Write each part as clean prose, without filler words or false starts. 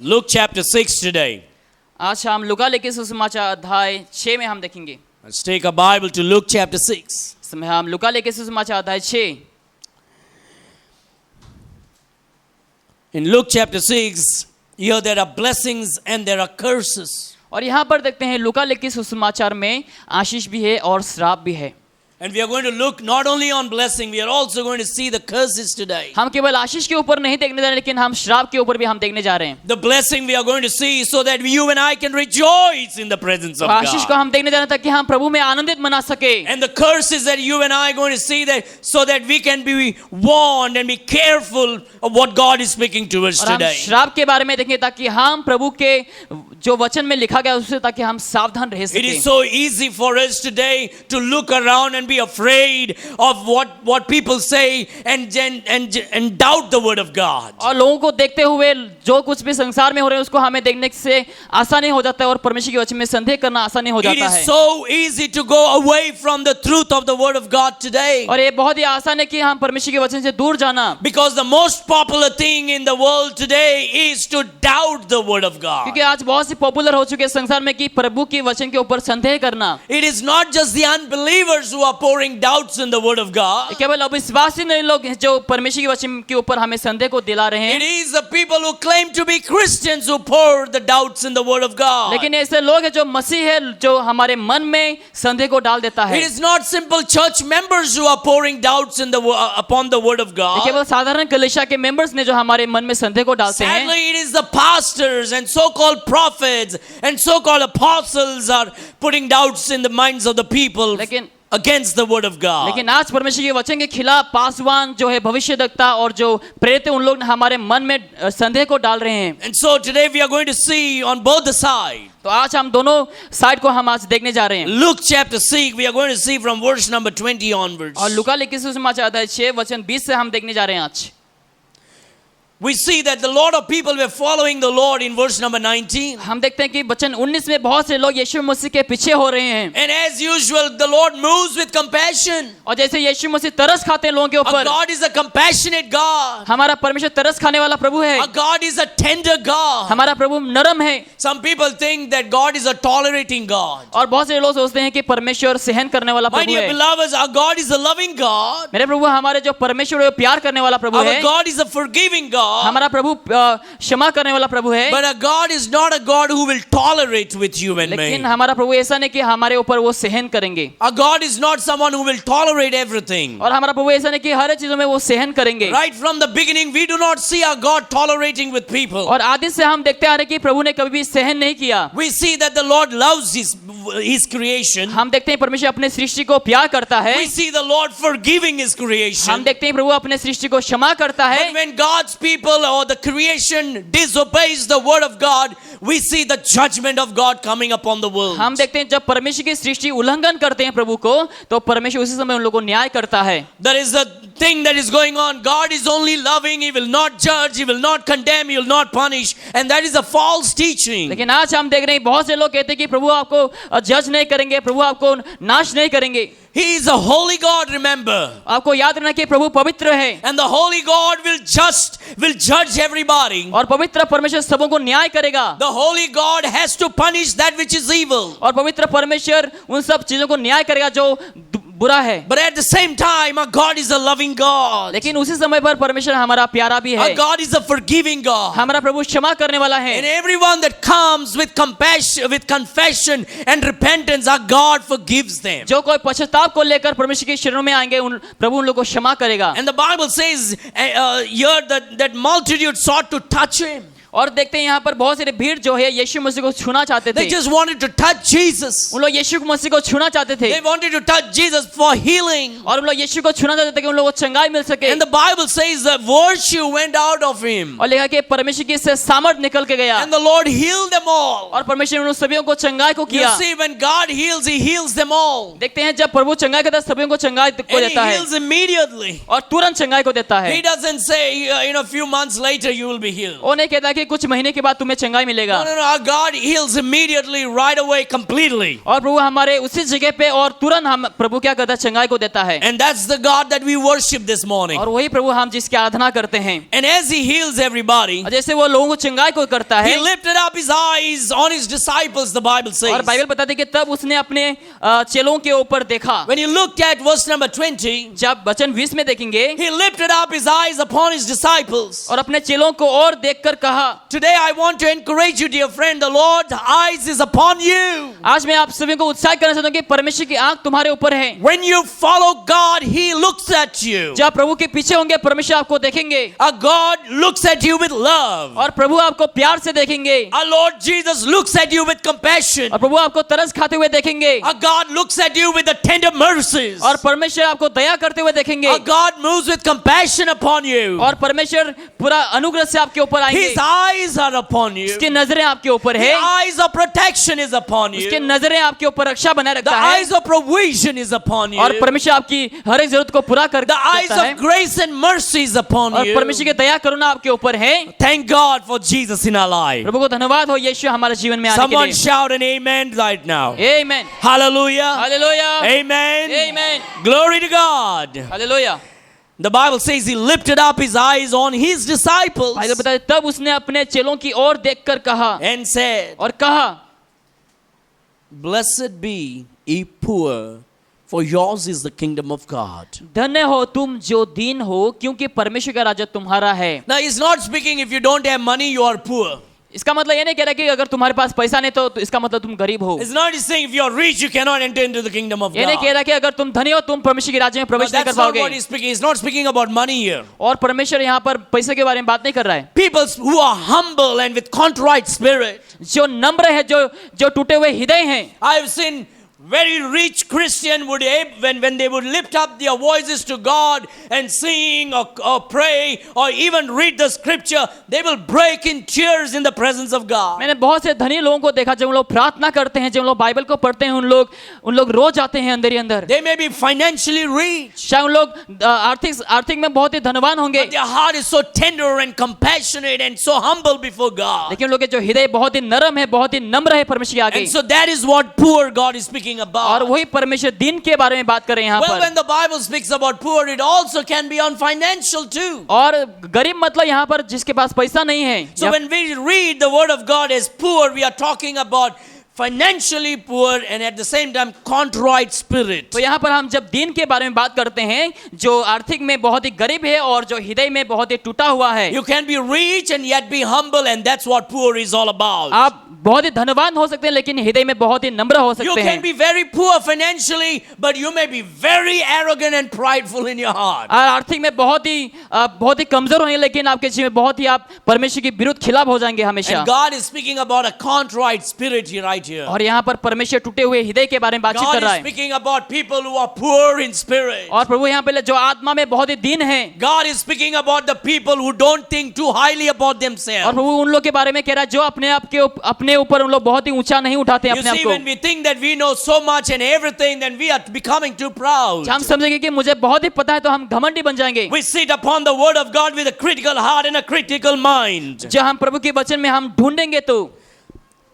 Luke chapter 6 today. आज हम लूका लिखे सुसमाचार अध्याय 6 में हम देखेंगे। Let's take a Bible to Luke chapter 6. इस समय हम लूका लिखे सुसमाचार अध्याय 6। In Luke chapter 6, here there are blessings and there are curses. और यहाँ पर देखते हैं लूका लिखे सुसमाचार में आशीष भी है और श्राप भी है। And we are going to look not only on blessing, we are also going to see the curses today. हम केवल आशीष के ऊपर नहीं देखने जा रहे, लेकिन हम श्राप के ऊपर भी हम देखने जा रहे हैं। The blessing we are going to see so that you and I can rejoice in the presence of आशीष को God. हम देखने जा रहे हैं ताकि हम प्रभु में आनंदित मना सके। And the curses that you and I are going to see that so that we can be warned and be careful of what God is speaking to us और हम today. श्राप के बारे में देखेंगे ताकि हम प्रभु के जो वचन में लिखा गया उससे ताकि हम सावधान रह It सकें। is so easy for us today to look around and be afraid of what people say and doubt the word of God. और लोगों को देखते हुए जो कुछ भी संसार में हो रहे हैं उसको हमें देखने से आसान नहीं हो जाता है और परमेश्वर के वचन में संदेह करना आसान नहीं हो It जाता is है। so easy to go away from the truth of the word of God today. और ये बहुत ही आसान है कि हम परमेश्वर के वचन से दूर जाना, Because the most popular thing in the world today is to doubt the word of God. क्योंकि आज बहुत सी पॉपुलर हो चुके हैं संसार में कि प्रभु के वचन के ऊपर संदेह करना। It is not just the unbelievers who are pouring doubts in the word of God. केवल अविश्वासी नहीं लोग हैं जो परमेश्वर के वचन के ऊपर हमें संदेह को दिला रहे It हैं, is the people who claim to be Christians who pour the doubts in the word of God. लेकिन ऐसे लोग हैं जो मसीह है जो हमारे मन में संदेह को डाल देता है। It is not simple church members who are pouring doubts in upon the word of ये God. केवल साधारण कलीसिया के मेंबर्स ने जो हमारे मन में संदेह को डालते हैं। Sadly, it is the pastors and so-called prophets and so-called apostles are putting doubts in the minds of the people लेकिन against the word of God. लेकिन आज परमेश्वर के वचन के खिलाफ पासवान जो है भविष्यद्वक्ता और जो प्रेरित उन लोग हमारे मन में संदेह को डाल रहे हैं। And so today we are going to see on both the sides. तो आज हम दोनों साइड को हम आज देखने जा रहे हैं। Luke chapter 6, we are going to see from verse number 20 onwards. और लूका लिखे सुसमाचार अध्याय 6 वचन 20 से हम देखने जा रहे हैं आज। We see that the lot of people were following the Lord in verse number 19. हम देखते हैं कि वचन 19 में बहुत से लोग यीशु मसीह के पीछे हो रहे हैं। And as usual, the Lord moves with compassion. और जैसे यीशु मसीह तरस खाते हैं लोगों के Our ऊपर, God is a compassionate God. हमारा परमेश्वर तरस खाने वाला प्रभु है। Our God is a tender God. हमारा प्रभु नरम है। Some people think that God is a tolerating God. और बहुत से लोग सोचते हैं कि परमेश्वर सहन करने वाला My प्रभु dear है। beloveds, our God is a loving God. मेरे प्रभु हमारे जो परमेश्वर है वो प्यार करने वाला प्रभु Our है। God is a forgiving God. हमारा प्रभु क्षमा करने वाला प्रभु है। But our God is not a God who will tolerate with you and me. लेकिन हमारा प्रभु ऐसा नहीं कि हमारे ऊपर वो सहन करेंगे। Our God is not someone who will tolerate everything. और हमारा प्रभु ऐसा नहीं कि हर चीजों में वो सहन करेंगे। Right from the beginning, we do not see our God tolerating with people. और आदि से हम देखते आ रहे कि प्रभु ने कभी भी सहन नहीं किया। We see that the Lord loves His creation. हम देखते हैं परमेश्वर अपने सृष्टि को प्यार करता है। We see the Lord forgiving His creation. हम देखते हैं प्रभु अपने सृष्टि को क्षमा करता है। But when God's people or the creation disobeys the word of God, we see the judgment of God coming upon the world. हम देखते हैं जब परमेश्वर की सृष्टि उल्लंघन करते हैं प्रभु को, तो परमेश्वर उसी समय उन लोगों को न्याय करता है। There is a thing that is going on. God is only loving. He will not judge. He will not condemn. He will not punish. And that is a false teaching. लेकिन आज हम देख रहे हैं बहुत से लोग कहते हैं कि प्रभु आपको जज नहीं करेंगे, प्रभु आपको नाश नहीं करेंगे। He is a holy God, remember. आपको याद रखना कि प्रभु पवित्र है। And the holy God will judge everybody. और पवित्र परमेश्वर सबों को न्याय करेगा। The holy God has to punish that which is evil. और पवित्र परमेश्वर उन सब चीजों को न्याय करेगा जो बुरा है। But at the same time, our God is a loving God. लेकिन उसी समय पर परमेश्वर हमारा प्यारा भी Our है। God is a forgiving God. हमारा प्रभु क्षमा करने वाला है। And everyone that comes with compassion, with confession and repentance, our God forgives them. जो कोई पश्चाताप को लेकर परमेश्वर के शरणों में आएंगे प्रभु उन लोगों को क्षमा करेगा। And the Bible says here that multitude sought to touch Him. और देखते हैं यहाँ पर बहुत सारे भीड़ जो है यीशु मसीह को छूना चाहते थे। They just wanted to touch Jesus. उन लोग यीशु मसीह को छूना चाहते थे। They wanted to touch Jesus for healing. और उन लोग यीशु को छूना चाहते थे कि उन लोगों को चंगाई मिल सके। And the Bible says that virtue went out of Him. और लिखा कि परमेश्वर की से सामर्थ निकल के गया। And the Lord healed them all. और परमेश्वर ने उन सभी को चंगाई को You किया। see, when God heals, He heals them all. देखते हैं जब प्रभु चंगाई करता है सभी को चंगाई को And He देता है heals immediately. और तुरंत चंगाई को देता है। He doesn't say, a few months later you will be healed. वो नहीं कहता कि कुछ महीने के बाद तुम्हें चंगाई मिलेगा। No, our God heals immediately, right away, completely. और प्रभु हमारे उसी जगह पे और तुरंत हम प्रभु क्या करता है, चंगाई को देता है। And that's the God that we worship this morning. और वही प्रभु हम जिसकी आराधना करते हैं। And as he heals everybody, और जैसे वो लोगों को चंगाई को करता है, he lifted up his eyes on his disciples, the Bible says. और बाइबल बताती है कि तब उसने अपने चेलों के ऊपर देखा। When you looked at verse number 20, जब वचन 20 में देखेंगे, he lifted up his eyes upon his disciples. और अपने चेलों को और देखकर कहा। Today I want to encourage you, dear friend, the Lord's eyes is upon you. आज मैं आप सभी को उत्साहित करना चाहता हूँ कि परमेश्वर की आंख तुम्हारे ऊपर है। When you follow God, he looks at you. जब प्रभु के पीछे होंगे, परमेश्वर आपको देखेंगे। Our God looks at you with love. और प्रभु आपको प्यार से देखेंगे। Our Lord Jesus looks at you with compassion. और प्रभु आपको तरस खाते हुए देखेंगे। Our God looks at you with the tender mercies. और परमेश्वर आपको दया करते हुए देखेंगे। Our God moves with compassion upon you. और परमेश्वर पूरा अनुग्रह से आपके ऊपर आएंगे। His eyes are upon you. उसकी नजरें आपके ऊपर है। The eyes of protection is upon उसकी you. नजरें आपके ऊपर रक्षा बनाए The रखता है। eyes of provision is upon you. और परमेश्वर आपकी हर एक जरूरत को पूरा कर The eyes देता है। of grace and mercy is upon और you. परमेश्वर की दया करुणा आपके ऊपर है। Thank God for Jesus in our life. प्रभु को धन्यवाद हो यीशु हमारे जीवन में आने के Someone लिए। shout an amen right now. आमीन। Hallelujah. हालेलुया। Amen. आमीन। Glory to God. Hallelujah. The Bible says he lifted up his eyes on his disciples Bible बताते तब उसने अपने चेलों की ओर देखकर कहा and said, और कहा, Blessed be ye poor, for yours is the kingdom of God. धन्य हो तुम जो दीन हो, क्योंकि परमेश्वर का राज्य तुम्हारा है। Now he's not speaking if you don't have money, you are poor. इसका मतलब ये नहीं कह रहा कि अगर तुम्हारे पास पैसा नहीं तो इसका मतलब तुम गरीब हो। It's not saying if you are rich, you cannot enter into the kingdom of ये नहीं कह God. रहा कि अगर तुम धनी हो तुम परमेश्वर के राज्य में No, प्रवेश नहीं कर that's not पाओगे। what he's speaking. He's not speaking about money here. और परमेश्वर यहाँ पर पैसे के बारे में बात नहीं कर रहा है। People who are humble and with contrite spirit. जो नम्र है, जो टूटे हुए हृदय हैं। I've seen very rich Christian would when they would lift up their voices to God and sing or pray or even read the scripture, they will break in tears in the presence of God. मैंने बहुत से धनी लोगों को देखा जब लोग प्रार्थना करते हैं, जब लोग बाइबल को पढ़ते हैं, उन लोग रो जाते हैं अंदर ही अंदर। They may be financially rich, शायद उन लोग आर्थिक में बहुत ही धनवान होंगे, but their heart is so tender and compassionate and so humble before God. लेकिन उन लोग के जो हृदय बहुत ही नरम है, बहुत ही नम्र है परमेश्वर के आगे। And so that is what poor God is speaking और about. वही परमेश्वर दिन के बारे में बात कर रहे हैं यहाँ Well, पर। when the Bible speaks about poor, it also can be on financial too. और गरीब मतलब यहाँ पर जिसके पास पैसा नहीं है। So when we read the word of God as poor, we are talking about financially poor and at the same time contrite spirit. तो यहाँ पर हम जब दिन के बारे में बात करते हैं, जो आर्थिक में बहुत ही गरीब है और जो हृदय में बहुत ही टूटा हुआ है। You can be rich and yet be humble, and that's what poor is all about. आप बहुत ही धनवान हो सकते हैं लेकिन हृदय में बहुत ही नम्र हो You सकते can हैं। be very poor financially, but you may be very arrogant and prideful in your heart. और आर्थिक में बहुत ही कमजोर होंगे लेकिन आपके जीवन में बहुत ही आप परमेश्वर के विरुद्ध खिलाफ हो जाएंगे हमेशा। And God is speaking about a contrite spirit here, right here. और यहाँ पर परमेश्वर टूटे हुए हृदय के बारे में बातचीत God कर रहा is है। speaking about people who are poor in spirit. और प्रभु यहाँ पे जो आत्मा में बहुत ही दीन है। God is speaking about the people who don't think too highly about और themselves. प्रभु उन लोग के बारे में कह रहा है जो अपने ऊपर उन लोग बहुत ही ऊंचा नहीं उठाते You अपने आप see, को। when we think that we know so much and everything, then we are becoming too proud. हम समझेंगे कि मुझे बहुत ही पता है तो हम घमंडी बन जाएंगे। We sit upon the word of God with a critical heart and a critical mind. जब हम प्रभु के वचन में हम ढूंढेंगे तो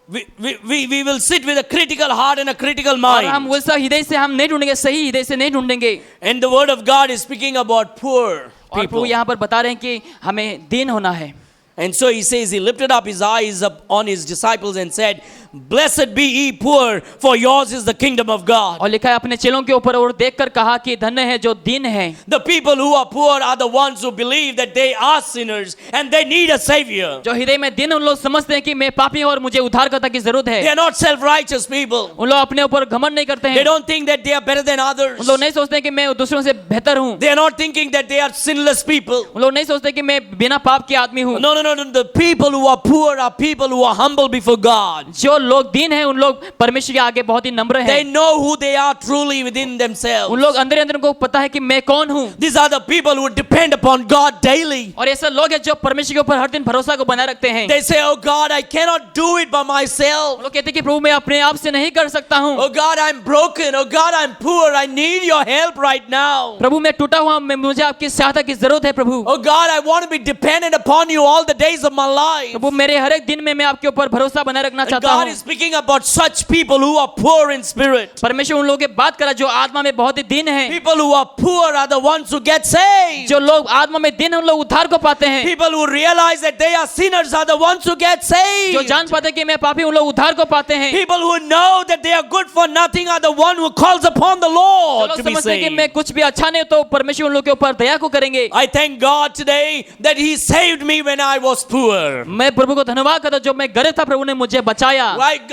We will sit with a critical heart and a critical और हम mind. वैसा हृदय से हम नहीं ढूंढेंगे, सही हृदय से नहीं ढूंढेंगे। And the word of God is speaking about poor और प्रभु people. यहाँ पर बता रहे हैं कि हमें दीन होना है। And so he says, he lifted up his eyes up on his disciples and said, Blessed be ye poor, for yours is the kingdom of God. और लिखा है अपने चेलों के ऊपर और देखकर कहा कि धन्य है जो दीन है। The people who are poor are the ones who believe that they are sinners and they need a savior. जो हृदय में दीन उन लोग समझते हैं कि मैं पापी हूं और मुझे उद्धारकर्ता की जरूरत They है। are not self-righteous people. उन लोग अपने ऊपर घमंड नहीं करते They हैं। don't think that they are better than others. उन लोग नहीं सोचते कि मैं दूसरों से बेहतर हूँ। They are not thinking that they are sinless people. उन लोग नहीं सोचते कि मैं बिना पाप के आदमी हूँ। No. The people who are poor are people who are humble before God. जो लोग दीन हैं उन लोग परमेश्वर के आगे बहुत ही नम्र They हैं। know who they are truly within उन themselves. लोग अंदर अंदर को पता है कि मैं कौन हूँ। These are the people who depend upon God daily. और ऐसे लोग हैं जो परमेश्वर के ऊपर हर दिन भरोसा को बनाए रखते हैं। They say, oh God, I cannot do it by myself. लोग कहते हैं कि प्रभु मैं अपने आप से नहीं कर सकता हूँ। Oh God, I'm broken. Oh God, I'm poor. I need your help right now. प्रभु मैं टूटा हुआ हूँ, मुझे आपकी सहायता की जरूरत है प्रभु। Oh God, I want to be dependent upon you all the days of my life. प्रभु मेरे हर एक दिन में मैं आपके ऊपर भरोसा बनाए रखना And चाहता God हूँ। is speaking about such people who are poor in spirit. परमेश्वर उन लोगों की बात करा जो आत्मा में बहुत ही दीन है। People who are poor are the ones who get saved. जो लोग आत्मा में दीन है उन लोग उद्धार को पाते हैं। People who realize that they are sinners are the ones who get saved. जो जान पाते हैं कि मैं पापी उन लोग उद्धार को पाते हैं। People who know that they are good for nothing are the one who calls upon the जो Lord लोग to be समझते हैं कि saved. मैं कुछ भी अच्छा नहीं तो परमेश्वर उन लोग के ऊपर दया को करेंगे। I thank God today that He saved me when I was poor. मैं प्रभु को धन्यवाद करता हूं, जो मैं गरीब था प्रभु ने मुझे बचाया। Right?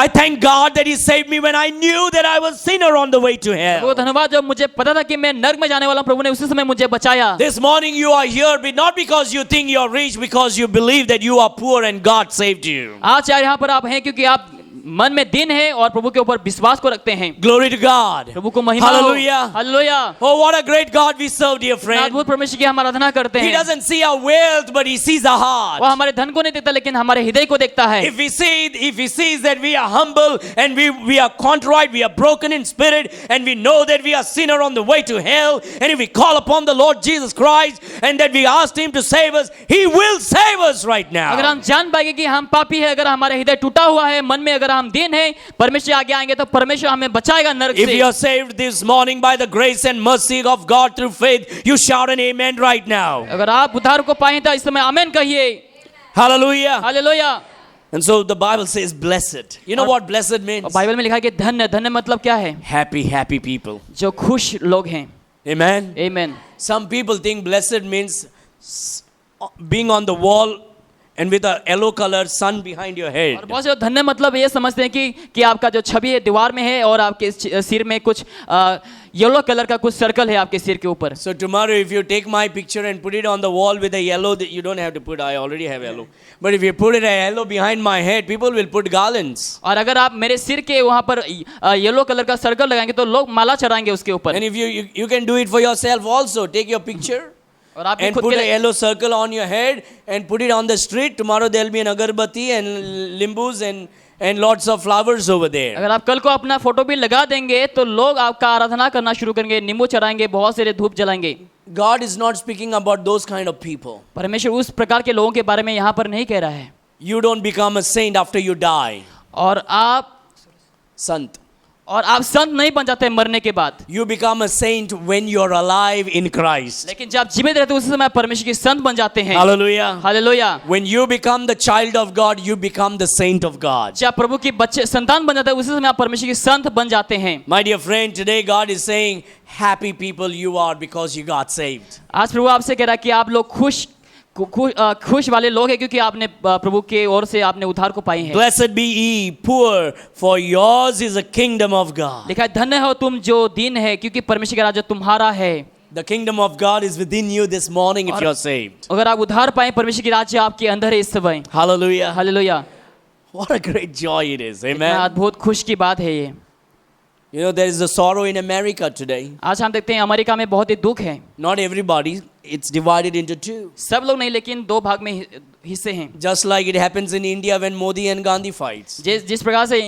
I thank God that He saved me when I knew that I was sinner on the way to प्रभु को hell. धन्यवाद जो मुझे पता था कि मैं नरक में जाने वाला हूं, प्रभु ने उसी समय मुझे बचाया। This morning you are here not because you think you are rich, because you believe that you are poor and God saved you. आज यार यहाँ पर आप हैं क्योंकि आप मन में दिन है और प्रभु के ऊपर विश्वास को रखते हैं। Glory to God. प्रभु को महिमा हो। Hallelujah. Hallelujah. Oh, what a great God we serve, dear friend. अद्भुत परमेश्वर की हम आराधना करते He हैं। doesn't see our wealth, but He sees our heart. वो हमारे धन को नहीं देखता लेकिन हमारे हृदय को देखता है। If He sees that we are humble and we are contrite, we are broken in spirit, and we know that we are sinner on the way to hell, and if we call upon the Lord Jesus Christ and that we asked Him to save us, He will save us right अगर now. हम जान पाएंगे कि हम पापी है, अगर हमारे हृदय टूटा हुआ है, मन में अगर हम दीन है, परमेश्वर आगे आएंगे तो परमेश्वर हमें बचाएगा नरक If से। you are saved this morning by the grace and mercy of God through faith, you shout an amen right now. अगर आप उद्धार को पाए तो इस समय आमेन कहिए। Hallelujah. Hallelujah. And so the Bible says blessed. You know what blessed means? और बाइबल में लिखा है कि धन्य, धन्य मतलब क्या है? Happy, happy people. जो खुश लोग हैं। Amen. आमीन। Some people think blessed means being on the wall and with a yellow color sun behind your और head. बहुत से लोग धन्य मतलब ये समझते हैं कि आपका जो छवि है दीवार में है और आपके सिर में कुछ येलो कलर का कुछ सर्कल है आपके सिर के ऊपर। So tomorrow if you take my picture and put it on the wall with a yellow, you don't have to put, I already have yellow. But if you put it a yellow behind my head, people will put garlands. और अगर आप मेरे सिर के वहाँ पर yellow colour का circle लगाएंगे तो लोग माला चढ़ाएंगे उसके ऊपर। And if you can do it for yourself also, take your picture और आप and खुद put के a लिए yellow circle on your head and put it on the street. Tomorrow there will be an agarbatti and limbus and lots of flowers over there. अगर आप कल को अपना फोटो भी लगा देंगे तो लोग आपका आराधना करना शुरू करेंगे, नींबू चढ़ाएंगे, बहुत सारे धूप जलाएंगे। God is not speaking about those kind of people. परमेश्वर उस प्रकार के लोगों के बारे में यहाँ पर नहीं कह रहा है। You don't become a saint after you die. और आप संत नहीं बन जाते मरने के बाद। You become a saint when you're alive in Christ. लेकिन जब आप जीवित रहते उस समय परमेश्वर के संत बन जाते हैं। Hallelujah. Hallelujah. When you become the child of God, you become the saint of God. जब प्रभु की बच्चे संतान बन जाते हैं उसी समय आप परमेश्वर के संत बन जाते हैं। My dear friend, today God is saying, happy people you are because you got saved. आज प्रभु आपसे कह रहा है कि आप लोग खुश वाले लोग हैं क्योंकि आपने प्रभु के ओर से आपने उद्धार को पाई है। Blessed be ye poor, for yours is the kingdom of God. लिखा है धन्य हो तुम जो दीन है क्योंकि परमेश्वर का राज्य तुम्हारा है। The kingdom of God is within you this morning if you're saved. अगर आप उद्धार पाए परमेश्वर की राज्य आपके अंदर है इस समय। Hallelujah. Hallelujah. What a great joy it is. कितना Amen. अद्भुत खुश की बात है ये। You know, there is a sorrow in America today. आज हम देखते हैं अमेरिका में बहुत ही दुख है। Not everybody. It's divided into two. सब लोग नहीं लेकिन दो भाग में हिस्से हैं। Just like it happens in India when Modi and Gandhi fights. जिस प्रकार से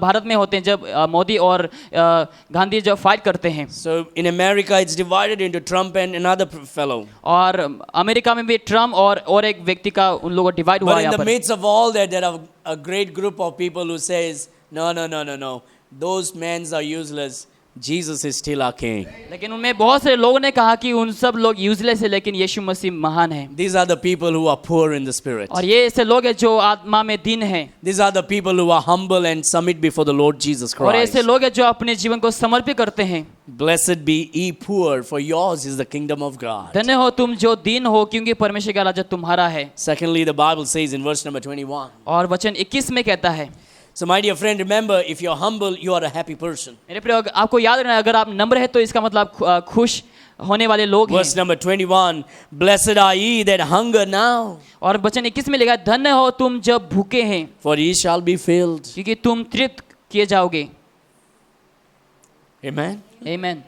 भारत में होते हैं जब मोदी और गांधी जब फाइट करते हैं। So in America it's divided into Trump and another fellow. और अमेरिका में भी ट्रम्प और एक व्यक्ति का उन लोगों डिवाइड हुआ But है in यहाँ the पर। midst of all that, there are a great group of people who says, no. Those men are useless. Jesus is still our king. लेकिन उनमें बहुत से लोगों ने कहा कि उन सब लोग यूजलेस है लेकिन यीशु मसीह महान है। These are the people who are poor in the spirit. और ये ऐसे लोग हैं जो आत्मा में दीन हैं। These are the people who are humble and submit before the Lord Jesus और Christ. ऐसे लोग हैं जो अपने जीवन को समर्पित करते हैं। Blessed be ye poor, for yours is the kingdom of God. धन्य हो तुम जो दीन हो क्योंकि परमेश्वर का राज्य तुम्हारा है। Secondly, the Bible says in verse number 21. और वचन 21 में कहता है। So my dear friend, remember, if you're humble, you are a happy person. मेरे प्रिय आपको याद रखना अगर आप नम्र है तो इसका मतलब खुश होने वाले लोग हैं। Verse number 21, blessed are ye that hunger now, और वचन 21 में लिखा है, धन्य हो तुम जब भूखे हैं, for ye shall be filled. क्योंकि तुम तृप्त किए जाओगे। Amen. आमीन।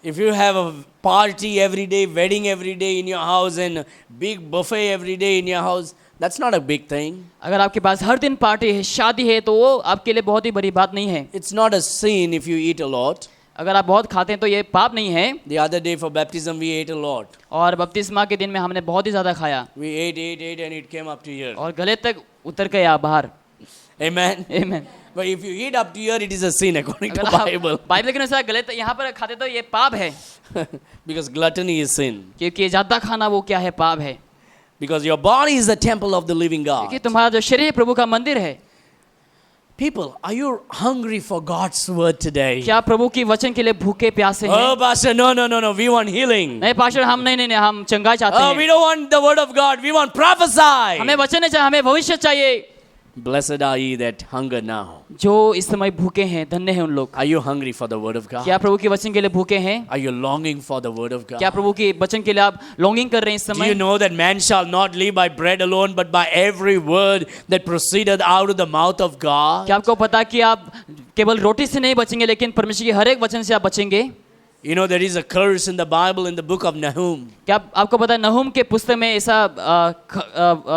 If you have a party every day, wedding every day in your house, and big buffet every day in your house, that's not a big thing. अगर आपके पास हर दिन party है, शादी है, तो वो आपके लिए बहुत ही बड़ी बात नहीं है। It's not a sin if you eat a lot. अगर आप बहुत खाते हैं तो ये पाप नहीं है। The other day for baptism we ate a lot. और बपतिस्मा के दिन में हमने बहुत ही ज़्यादा खाया We ate and it came up to here. और गले तक उतर गया बाहर। Amen. आमीन। But if you eat up to here, it is a sin according to अगर Bible. आप बाइबल के अनुसार गले तक यहाँ पर खाते तो ये पाप है, Because gluttony is sin. क्योंकि ज़्यादा खाना वो क्या है, पाप है। Because your body is the temple of the living God. क्योंकि तुम्हारा जो शरीर प्रभु का मंदिर है। People, are you hungry for God's word today? क्या प्रभु की वचन के लिए भूखे प्यासे हैं? Oh, Pastor, no. We want healing. नहीं पास्टर, हम नहीं, हम चंगाई चाहते Oh, we हैं। don't want the word of God. We want prophesy. हमें वचन नहीं चाहिए, हमें भविष्य चाहिए। Blessed are ye that hunger now. जो इस समय भूखे हैं, धन्य हैं उन लोग। Are you hungry for the word of God? क्या प्रभु की वचन के लिए भूखे हैं? Are you longing for the word of God? क्या प्रभु की वचन के लिए आप लॉन्गिंग कर रहे हैं इस Do you समय? know that man shall not live by bread alone, but by every word that proceedeth out of the mouth of God? क्या आपको पता कि आप केवल रोटी से नहीं बचेंगे, लेकिन परमेश्वर के हर एक वचन से आप बचेंगे? You know there is a curse in the Bible in the book of Nahum. क्या आपको पता है नहूम के पुस्तक में ऐसा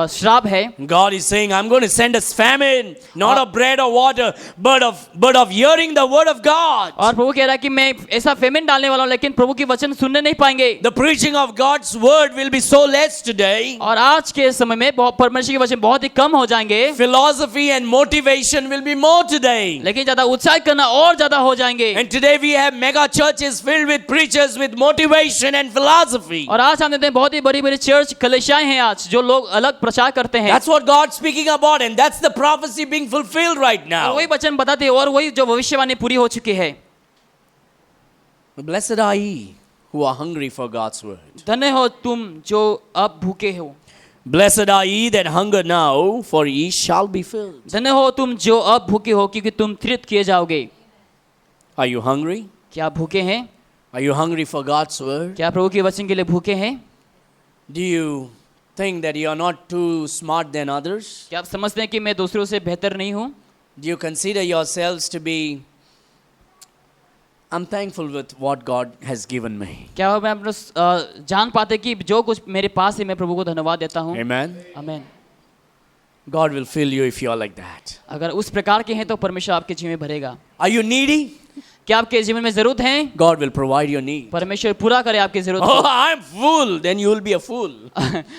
श्राप है? God is saying, I'm going to send us famine, not of bread or water, but of hearing the word of God. और प्रभु कह रहा है कि मैं ऐसा फेमिन डालने वाला हूँ, लेकिन प्रभु की वचन सुनने नहीं पाएंगे। The preaching of God's word will be so less today. और आज के समय में परमेश्वर के वचन बहुत ही कम हो जाएंगे, Philosophy and motivation will be more today. लेकिन ज्यादा उत्साहित करना और ज्यादा हो जाएंगे। And today we have mega churches filled with preachers with motivation and philosophy. और आज हम देखते हैं बहुत ही बड़ी बड़ी चर्च कलीसियाएं हैं आज, जो लोग अलग प्रचार करते हैं। That's what God's speaking about, and that's the prophecy being fulfilled right now. वही वचन बताते हैं और वही जो भविष्यवाणी पूरी हो चुकी है। Blessed are ye who are hungry for God's word. धन्य हो तुम जो अब भूखे हो। Blessed are ye that hunger now, for ye shall be filled. धन्य हो तुम जो अब भूखे हो, क्योंकि तुम तृप्त किए जाओगे। Are you hungry? क्या भूखे हैं? Are you hungry for God's word? क्या प्रभु के वचन के लिए भूखे हैं? Do you think that you are not too smart than others? क्या आप समझते हैं कि मैं दूसरों से बेहतर नहीं हूँ? Do you consider yourselves to be, I'm thankful with what God has given me? क्या मैं अपना जान पाते कि जो कुछ मेरे पास है मैं प्रभु को धन्यवाद देता हूँ? Amen. आमीन। God will fill you if you are like that. अगर उस प्रकार के हैं तो परमेश्वर आपके जीवन में भरेगा। Are you needy? क्या आपके जीवन में जरूरत है? God will provide your need. परमेश्वर पूरा करे आपकी जरूरत Oh, को। I'm full. Then you will be a fool.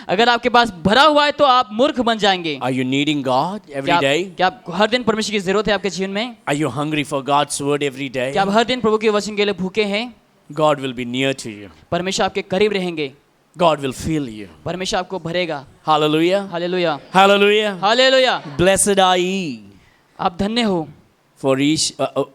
अगर आपके पास भरा हुआ है तो आप मूर्ख बन जाएंगे। Are you needing God every day? क्या आप हर दिन परमेश्वर की जरूरत है आपके जीवन में? Are you hungry for God's word every day? क्या आप हर दिन प्रभु के वचन के लिए भूखे हैं? God will be near to you. परमेश्वर आपके करीब रहेंगे। God will fill you. परमेश्वर आपको भरेगा। Hallelujah. Hallelujah, Hallelujah. Hallelujah. Blessed are ye आप धन्य हो for ye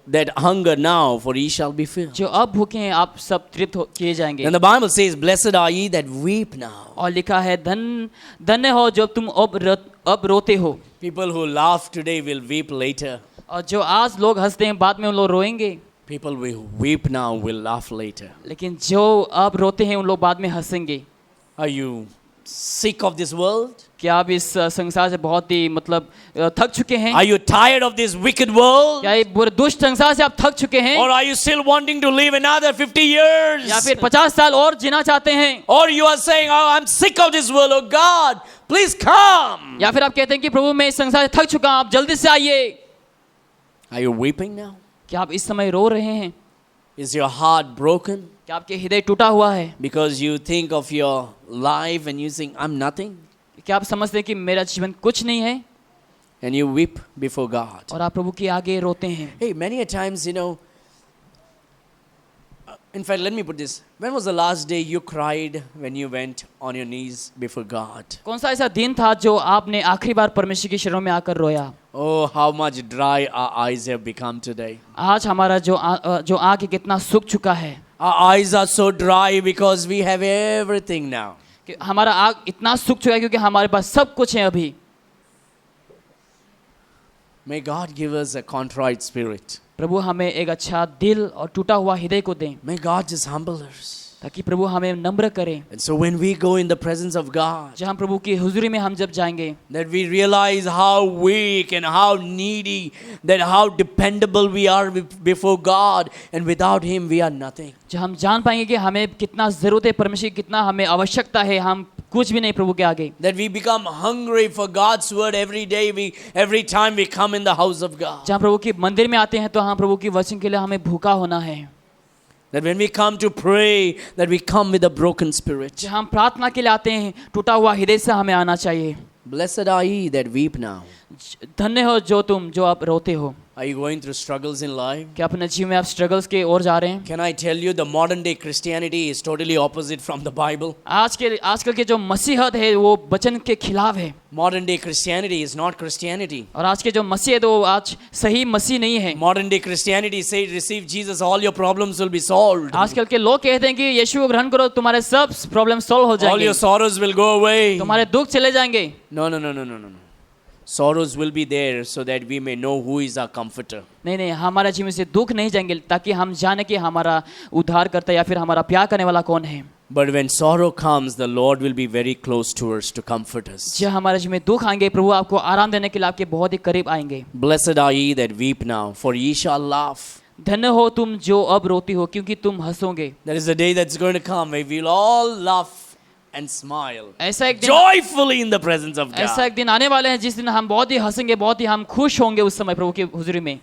that hunger now, for ye shall be filled. जो अब भूखे हैं, आप सब तृप्त किए जाएंगे। And the Bible says, blessed are ye that weep now. और लिखा है धन्य हो जब तुम अब रोते हो। People who laugh today will weep later. और जो आज लोग हंसते हैं बाद में उन लोग रोएंगे, People who weep now will laugh later. लेकिन जो अब रोते हैं उन लोग बाद में हंसेंगे। Are you sick of this world? क्या आप इस संसार से बहुत ही थक चुके हैं? Are you tired of this wicked world? क्या ये बुरे दुष्ट संसार से आप थक चुके हैं? Or are you still wanting to live another 50 years? या फिर 50 साल और जीना चाहते हैं? Or you are saying, oh, I'm sick of this world. Oh God, please come. या फिर आप कहते हैं कि प्रभु मैं इस संसार से थक चुका हूं, आप जल्दी से आइए। Are you weeping now? क्या आप इस समय रो रहे हैं? Is your heart broken? क्या आपके हृदय टूटा हुआ है? Because you think of your life and you think, I'm nothing. क्या आप समझते हैं कि मेरा जीवन कुछ नहीं है? And you weep before God. और आप प्रभु के आगे रोते हैं। Hey, many a times, in fact, let me put this. When was the last day you cried when you went on your knees before God? कौन सा ऐसा दिन था जो आपने आखिरी बार परमेश्वर के शरणों में आकर रोया? Oh, how much dry our eyes have become today. आज हमारा जो आँख कितना सूख चुका है। Our eyes are so dry because we have everything now. कि हमारा आँख इतना सूख चुका है क्योंकि हमारे पास सब कुछ है अभी। May God give us a contrite spirit. प्रभु हमें एक अच्छा दिल और टूटा हुआ हृदय को दें, May God just humble us. ताकि प्रभु हमें नम्र करें। And so when we go in the presence of God, जब हम प्रभु की हुजूरी में हम जब जाएंगे, that we realize how weak and how needy, that how dependable we are before God, and without Him we are nothing. जब हम जान पाएंगे कि हमें कितना ज़रूरत है परमेश्वर की, कितना हमें आवश्यकता है, हम कुछ भी नहीं प्रभु के आगे। That we become hungry for God's word every day, every time we come in the house of God. जहाँ प्रभु के मंदिर में आते हैं तो हम प्रभु की वचन के लिए हमें भूखा होना है। That when we come to pray, that we come with a broken spirit. जब हम प्रार्थना के लिए आते हैं, टूटा हुआ हृदय से हमें आना चाहिए। Blessed are ye that weep now. धन्य हो जो तुम जो आप रोते हो। Are you going through struggles in life? क्या अपने जीवन में आप स्ट्रगल्स के ओर जा रहे हैं? Can I tell you the modern day Christianity is totally opposite from the Bible? आजकल के जो मसीहत है वो वचन के खिलाफ है। Modern day Christianity is not Christianity. और आज के जो मसीह है तो वो आज सही मसीह नहीं है। Modern day Christianity says receive Jesus, all your problems will be solved. आजकल के लोग कहते हैं कि यीशु को ग्रहण करो, तुम्हारे सब प्रॉब्लम सॉल्व हो All जाएंगे, your sorrows will go away. तुम्हारे दुख चले जाएंगे। No. Sorrows will be there so that we may know who is our comforter. नहीं, हमारे जीवन से दुख नहीं जाएंगे ताकि हम जाने कि हमारा उद्धार करता या फिर हमारा प्यार करने वाला कौन है। But when sorrow comes, the Lord will be very close to us to comfort us. जब हमारे जीवन में दुख आएंगे, प्रभु आपको आराम देने के लिए आपके बहुत ही करीब आएंगे। Blessed are ye that weep now, for ye shall laugh. धन्य हो तुम जो अब रोती हो, क्योंकि तुम हंसोगे। There is a day that's going to come where we'll all laugh and smile ऐसा एक दिन joyfully in the presence of ऐसा God. एक दिन आने वाले हैं जिस दिन हम बहुत ही हंसेंगे, बहुत ही हम खुश होंगे उस समय प्रभु की हुजूरी में।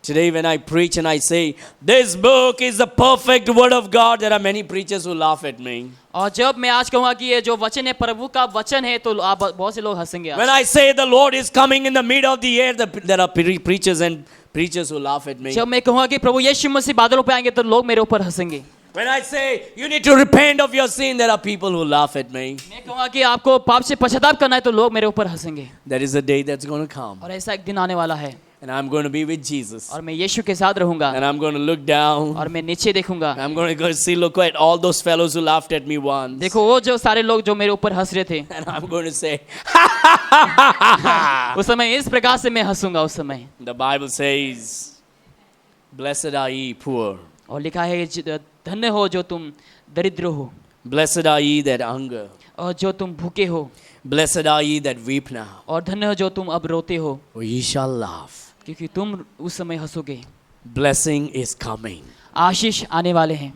Today when I preach and I say, this book is the perfect word of God, there are many preachers who laugh at me. और जब मैं आज कहूँगा कि ये जो वचन है प्रभु का वचन है तो आप बहुत से लोग हंसेंगे आज। When I say the Lord is coming in the mid of the air, there are preachers and preachers who laugh at me. जब मैं कहूँगा कि प्रभु यीशु मसीह बादलों पे आएंगे तो लोग मेरे ऊपर हंसेंगे। When I say you need to repent of your sin, there are people who laugh at me. मैं कहूँगा कि आपको पाप से पश्चाताप करना है तो लोग मेरे ऊपर हंसेंगे। There is a day that's going to come. और ऐसा एक दिन आने वाला है And I'm going to be with Jesus. और मैं यीशु के साथ रहूंगा And I'm going to look down. और मैं नीचे देखूंगा। I'm going to go see, look at all those fellows who laughed at me once. देखो वो जो सारे लोग जो मेरे ऊपर हंस रहे थे, And I'm going to say, उस समय इस प्रकार से मैं हंसूंगा उस समय। the Bible says, blessed are ye poor. और लिखा है धन्य हो जो तुम दरिद्र हो, Blessed are ye that hunger. और जो तुम भूखे हो, Blessed are ye that weep now. और धन्य हो जो तुम अब रोते हो, For ye shall laugh. क्योंकि तुम उस समय हंसोगे। Blessing is coming. आशीष आने वाले हैं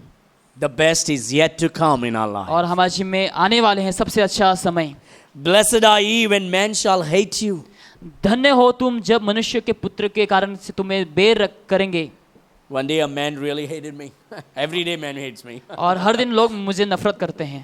The best is yet to come in our life. और हमारे जीवन में आने वाले हैं सबसे अच्छा समय। Blessed are ye when men shall hate you. धन्य हो तुम जब मनुष्य के पुत्र के कारण से तुम्हें बैर करेंगे। One day a man really hated me. Every day man hates me. और हर दिन लोग मुझे नफरत करते हैं।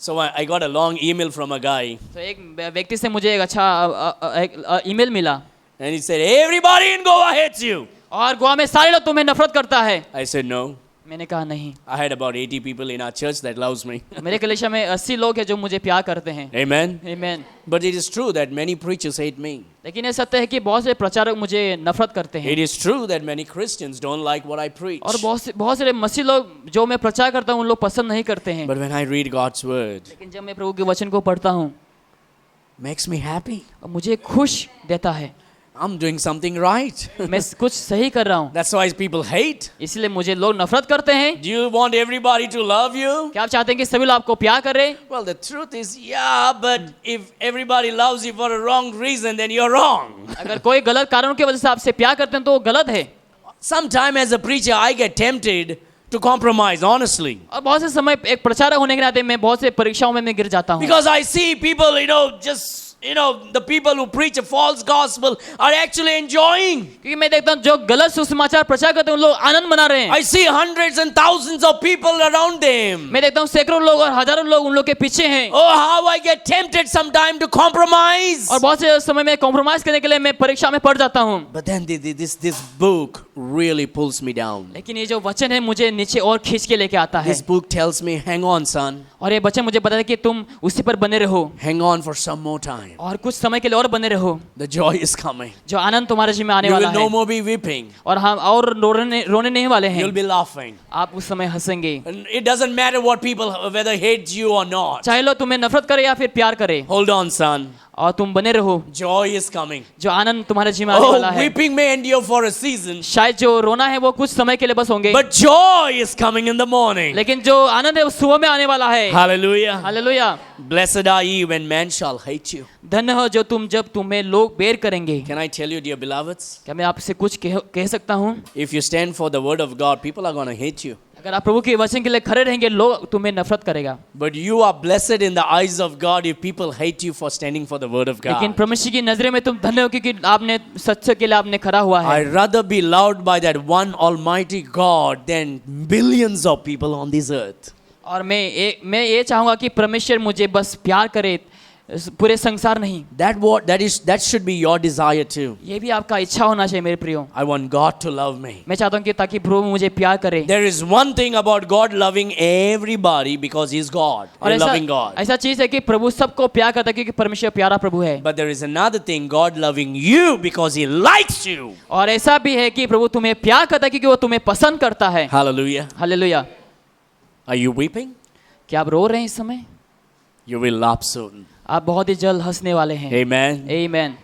So I got a long email from a guy. तो एक व्यक्ति से मुझे एक अच्छा ईमेल मिला And he said, everybody in Goa hates you. और गोवा में सारे लोग तुम्हें नफरत करता है। I said, no. मैंने कहा नहीं, I had about 80 people in our church that loves me. मेरे कलीसिया में 80 लोग हैं जो मुझे प्यार करते हैं। Amen. आमीन। But it is true that many preachers hate me. लेकिन ये सत्य है कि बहुत से प्रचारक मुझे नफरत करते हैं। It is true that many Christians don't like what I preach. और बहुत सारे मसीह लोग जो मैं प्रचार करता हूँ उन लोग पसंद नहीं करते हैं। But when I read God's word, लेकिन जब मैं प्रभु के वचन को पढ़ता हूँ makes me happy. मुझे खुश देता है, I'm doing something right. मैं कुछ सही कर रहा हूँ। That's why people hate. इसलिए मुझे लोग नफरत करते हैं। Do you want everybody to love you? क्या आप चाहते हैं कि सभी लोग आपको प्यार करें? Well, the truth is, yeah, but if everybody loves you for a wrong reason, then you're wrong. अगर कोई गलत कारणों की वजह से आपसे प्यार करते हैं तो वो गलत है। Sometime as a preacher, I get tempted to compromise, honestly. और बहुत से समय एक प्रचारक होने के नाते मैं बहुत से परीक्षाओं में मैं गिर जाता हूँ। Because I see people, the people who preach a false gospel are actually enjoying. क्योंकि मैं देखता हूँ जो गलत सुसमाचार प्रचार करते हैं उन लोग आनंद मना रहे हैं। I see hundreds and thousands of people around them. मैं देखता हूँ सैकड़ों लोग और हजारों लोग उन लोग के पीछे हैं। Oh, how I get tempted sometime to compromise. और बहुत से समय में कॉम्प्रोमाइज करने के लिए मैं परीक्षा में पड़ जाता हूँ। But then this book really pulls me down. लेकिन ये जो वचन है मुझे नीचे और खींच के लेके आता है। This book tells me, hang on, son. और ये वचन मुझे बताता है कि तुम उसी पर बने रहो। Hang on for some more time. और कुछ समय के लिए और बने रहो। The joy is coming. जो आनंद तुम्हारे जीवन में आने You वाला will no है। more be weeping. और हम और रोने नहीं वाले हैं। You'll be laughing. आप उस समय हंसेंगे। And it doesn't matter what people whether hate you or not. चाहे लोग तुम्हें नफरत करे या फिर प्यार करे। Hold on, son. और तुम बने रहो, joy is coming. जो आनंद तुम्हारे जीवन में आने वाला Oh, है। weeping may endure for a season, शायद जो रोना है वो कुछ समय के लिए बस होंगे, but joy is coming in the morning. लेकिन जो आनंद है वो सुबह में आने वाला है। Hallelujah. Hallelujah. Blessed are ye when men shall hate you. धन्य हो जब तुम्हें लोग बेर करेंगे। Can I tell you, dear beloveds? क्या मैं आपसे कुछ कह सकता हूँ? If you stand for the word of God, people are going to hate you. अगर आप प्रभु के वचन के लिए खड़े रहेंगे, लोग तुम्हें नफरत करेगा। But you are blessed in the eyes of God if people hate you for standing for the word of लेकिन God. परमेश्वर की नजरों में तुम धन्य हो क्योंकि आपने सच्चे के लिए आपने खड़ा हुआ है। I'd rather be loved by that one almighty God than billions of people on this earth. और मैं ये चाहूंगा कि परमेश्वर मुझे बस प्यार करे, पूरे संसार नहीं। That should be your desire too. ये भी आपका इच्छा होना चाहिए मेरे प्रियो। I want God to love me. मैं चाहता हूँ कि ताकि प्रभु मुझे प्यार करे। There is one thing about God loving everybody because He's God, और a loving God. ऐसा चीज है कि प्रभु सबको प्यार करता है क्योंकि परमेश्वर प्यारा प्रभु है। But there is another thing, God loving you because He likes you. और ऐसा भी है कि प्रभु तुम्हें प्यार करता है क्योंकि वो तुम्हें पसंद करता है। Hallelujah. Hallelujah. Are you weeping? क्या आप रो रहे हैं इस समय? You will laugh soon. आप बहुत ही जल्द हंसने वाले हैं। Amen. आमीन।